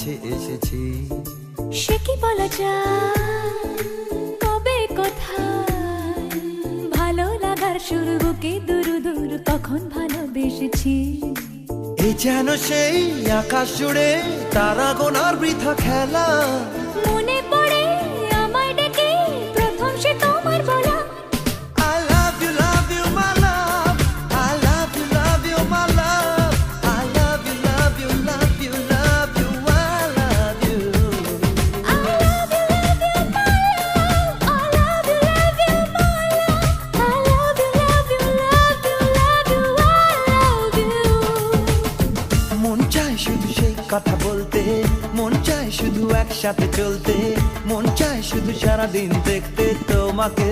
কাছে এসেছি। সে কি বলা যায়, কবে কোথায় ভালো লাগার শুরু, বুকে দুরু দুরু কখন ভালোবেসেছি। এই যেন সেই আকাশ জুড়ে তারা গোনার বৃথা খেলা। মনে পড়ে আমায় ডেকে প্রথম সে তোমার বলা। I love you, love you, my love. I love you, love you, my love. I love you, love you, love you, love you, I love you. I love you, love you, my love. I love you, love you, my love. I love you, love you, love you, love you, I love you. মন চায় শুধু সেই কথা বলতে, মন চায় শুধু একসাথে চলতে, মন চায় শুধু সারাদিন দেখতে তোমাকে।